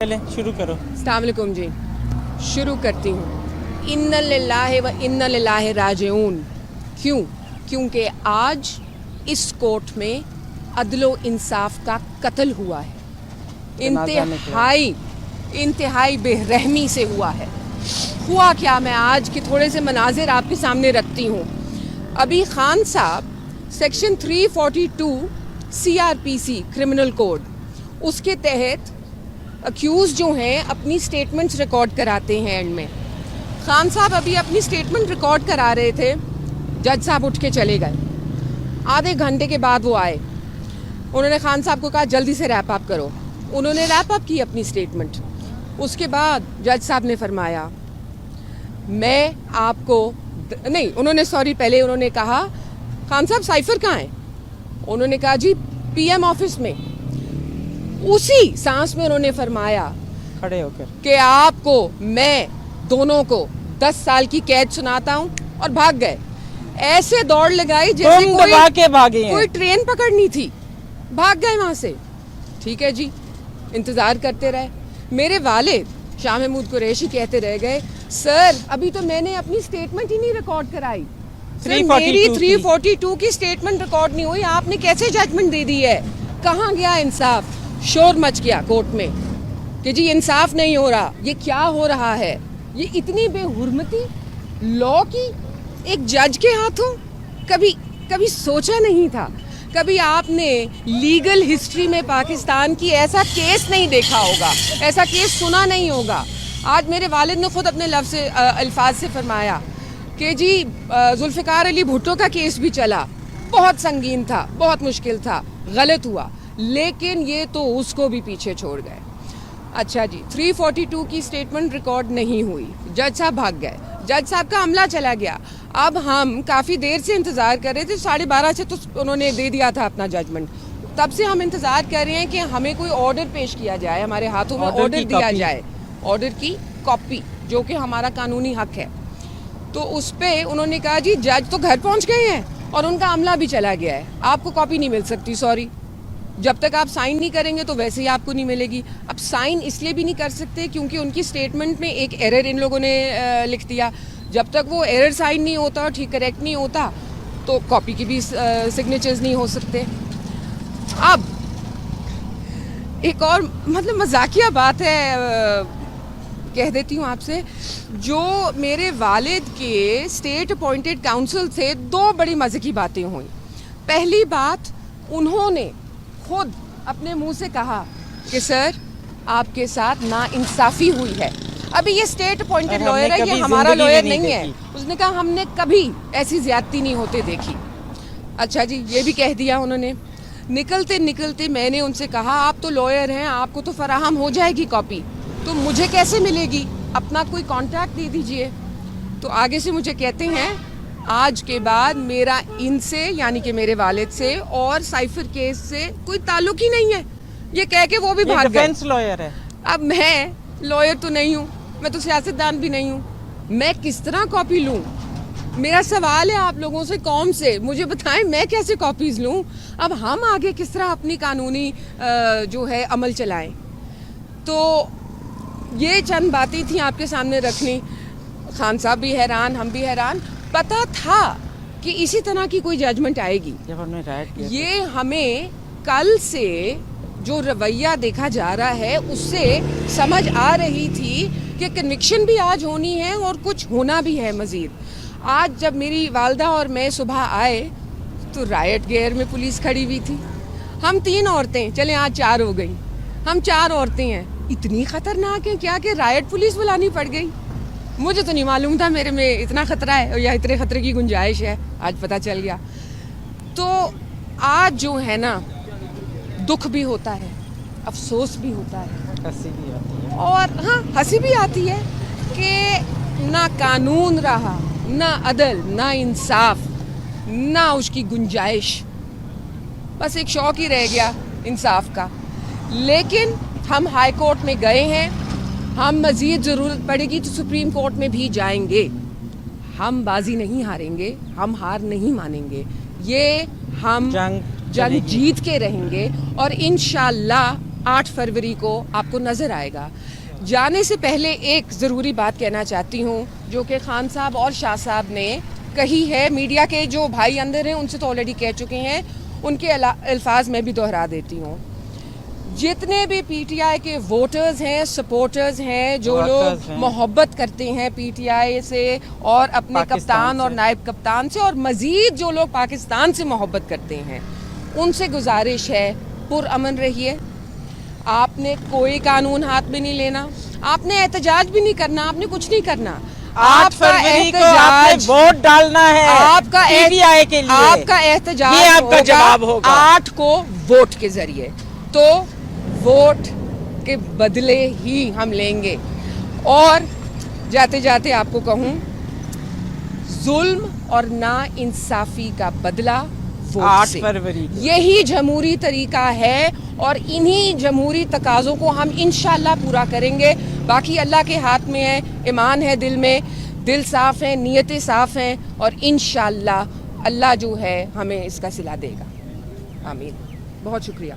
चले शुरू करो। अस्सलाम वालेकुम जी, शुरू करती हूँ। इन्ना लिल्लाहि व इन्ना लिल्लाहि राजिऊन। क्यों? क्योंकि आज इस कोर्ट में अदलो इंसाफ का कत्ल हुआ है। इंतहाई बेरहमी से हुआ है। हुआ क्या, मैं आज के थोड़े से मनाजिर आपके सामने रखती हूँ। अभी खान साहब सेक्शन 342 CRPC क्रिमिनल कोड, उसके तहत अक्यूज़ जो हैं अपनी स्टेटमेंट्स रिकॉर्ड कराते हैं एंड में। खान साहब अभी अपनी स्टेटमेंट रिकॉर्ड करा रहे थे, जज साहब उठ के चले गए। आधे घंटे के बाद वो आए, उन्होंने खान साहब को कहा जल्दी से रैप अप करो। उन्होंने रैप अप की अपनी स्टेटमेंट। उसके बाद जज साहब ने फरमाया मैं आपको नहीं, उन्होंने पहले उन्होंने कहा खान साहब साइफर कहाँ है? उन्होंने कहा जी PM ऑफिस में। उसी सांस में उन्होंने फरमाया खड़े होकर कि आपको मैं दोनों को 10 साल की कैद सुनाता हूँ, और भाग गए। ऐसे दौड़ लगाई जैसे कोई ट्रेन पकड़नी थी, भाग गए वहां से। ठीक है जी, इंतजार करते रहे। मेरे वालिद शाह महमूद कुरैशी कहते रह गए सर अभी तो मैंने अपनी स्टेटमेंट ही नहीं रिकॉर्ड कराई, मेरी 342 की स्टेटमेंट रिकॉर्ड नहीं हुई, आपने कैसे जजमेंट दे दी है? कहाँ गया इंसाफ? शोर मच गया कोर्ट में कि जी इंसाफ नहीं हो रहा, ये क्या हो रहा है? ये इतनी बेहुरमती लॉ की एक जज के हाथों कभी सोचा नहीं था। कभी आपने लीगल हिस्ट्री में पाकिस्तान की ऐसा केस नहीं देखा होगा, ऐसा केस सुना नहीं होगा। आज मेरे वालिद ने खुद अपने अल्फाज से फरमाया कि जी जुल्फ़िकार अली भुट्टो का केस भी चला, बहुत संगीन था, बहुत मुश्किल था, गलत हुआ, लेकिन ये तो उसको भी पीछे छोड़ गए। अच्छा जी, 342 की स्टेटमेंट रिकॉर्ड नहीं हुई, जज साहब भाग गए, जज साहब का अमला चला गया। अब हम काफ़ी देर से इंतज़ार कर रहे थे, 12:30 से तो उन्होंने दे दिया था अपना जजमेंट। तब से हम इंतज़ार कर रहे हैं कि हमें कोई ऑर्डर पेश किया जाए, हमारे हाथों में ऑर्डर दिया जाए, ऑर्डर की कॉपी, जो कि हमारा कानूनी हक है। तो उस पर उन्होंने कहा जी जज तो घर पहुँच गए हैं और उनका अमला भी चला गया है, आपको कॉपी नहीं मिल सकती, सॉरी। जब तक आप साइन नहीं करेंगे तो वैसे ही आपको नहीं मिलेगी। अब साइन इसलिए भी नहीं कर सकते क्योंकि उनकी स्टेटमेंट में एक एरर इन लोगों ने लिख दिया। जब तक वो एरर साइन नहीं होता और ठीक करेक्ट नहीं होता तो कॉपी की भी सिग्नेचर्स नहीं हो सकते। अब एक और मतलब मजाकिया बात है, कह देती हूँ आपसे, जो मेरे वालिद के स्टेट अपॉइंटेड काउंसिल से 2 बड़ी मज़े की बातें हुई। पहली बात, उन्होंने खुद अपने मुंह से कहा कि सर आपके साथ नाइंसाफ़ी हुई है। अभी ये स्टेट अपॉइंटेड लॉयर है, ये हमारा लॉयर नहीं है। उसने कहा हमने कभी ऐसी ज्यादती नहीं होते देखी। अच्छा जी, ये भी कह दिया उन्होंने। निकलते निकलते मैंने उनसे कहा आप तो लॉयर हैं, आपको तो फराहम हो जाएगी कॉपी, तो मुझे कैसे मिलेगी? अपना कोई कॉन्टैक्ट दे दीजिए। तो आगे से मुझे कहते हैं आज के बाद मेरा इनसे यानी कि मेरे वालिद से और साइफर केस से कोई ताल्लुक ही नहीं है। ये कह के वो भी भाग गए। डिफेंस लॉयर है। अब मैं लॉयर तो नहीं हूँ, मैं तो सियासतदान भी नहीं हूँ, मैं किस तरह कॉपी लूँ? मेरा सवाल है आप लोगों से, कौम से, मुझे बताएं मैं कैसे कॉपीज़ लूँ? अब हम आगे किस तरह अपनी कानूनी जो है अमल चलाएं? तो ये चंद बातें थी आपके सामने रखनी। खान साहब भी हैरान, हम भी हैरान। पता था कि इसी तरह की कोई जजमेंट आएगी। जब हमने राइट किया ये हमें कल से जो रवैया देखा जा रहा है उससे समझ आ रही थी कि कन्विक्शन भी आज होनी है और कुछ होना भी है मज़ीद। आज जब मेरी वालदा और मैं सुबह आए तो रायट गेयर में पुलिस खड़ी हुई थी। हम 3 औरतें, चलें आज 4 हो गई, हम 4 औरतें हैं, इतनी ख़तरनाक हैं क्या कि रायट पुलिस बुलानी पड़ गई? मुझे तो नहीं मालूम था मेरे में इतना ख़तरा है या इतने ख़तरे की गुंजाइश है, आज पता चल गया। तो आज जो है ना, दुख भी होता है, अफसोस भी होता है, हंसी भी आती है, और हाँ हंसी भी आती है कि ना कानून रहा, ना अदल, ना इंसाफ, ना उसकी गुंजाइश, बस एक शौक ही रह गया इंसाफ का। लेकिन हम हाई कोर्ट में गए हैं, हम मज़ीद ज़रूरत पड़ेगी तो सुप्रीम कोर्ट में भी जाएंगे। हम बाजी नहीं हारेंगे, हम हार नहीं मानेंगे, ये हम जंग जीत के रहेंगे और इंशाअल्लाह 8 फरवरी को आपको नज़र आएगा। जाने से पहले एक ज़रूरी बात कहना चाहती हूँ जो कि खान साहब और शाह साहब ने कही है, मीडिया के जो भाई अंदर हैं उनसे तो ऑलरेडी कह चुके हैं, उनके अल्फाज में भी दोहरा देती हूँ। जितने भी पीटीआई के वोटर्स हैं, सपोर्टर्स हैं, जो लोग मोहब्बत करते हैं पीटीआई से और अपने कप्तान और नायब कप्तान से, और मज़ीद जो लोग पाकिस्तान से मोहब्बत करते हैं, उनसे गुजारिश है पुरअमन रहिए। आपने कोई कानून हाथ में नहीं लेना, आपने एहतजाज भी नहीं करना, आपने कुछ नहीं करना। 8 फरवरी को आपने वोट डालना है आपका पीटीआई के लिए, आपका एहतजाज ये आपका जवाब होगा 8 को वोट के जरिए। तो वोट के बदले ही हम लेंगे। और जाते जाते आपको कहूँ, जुल्म और ना इंसाफी का बदला वोट 8 से। फरवरी को। यही जमहूरी तरीका है और इन्हीं जमहूरी तकाज़ों को हम इंशाल्लाह पूरा करेंगे। बाकी अल्लाह के हाथ में है, ईमान है दिल में, दिल साफ़ है, नीयतें साफ़ हैं और इंशाल्लाह अल्लाह जो है हमें इसका सिला देगा। आमीन। बहुत शुक्रिया।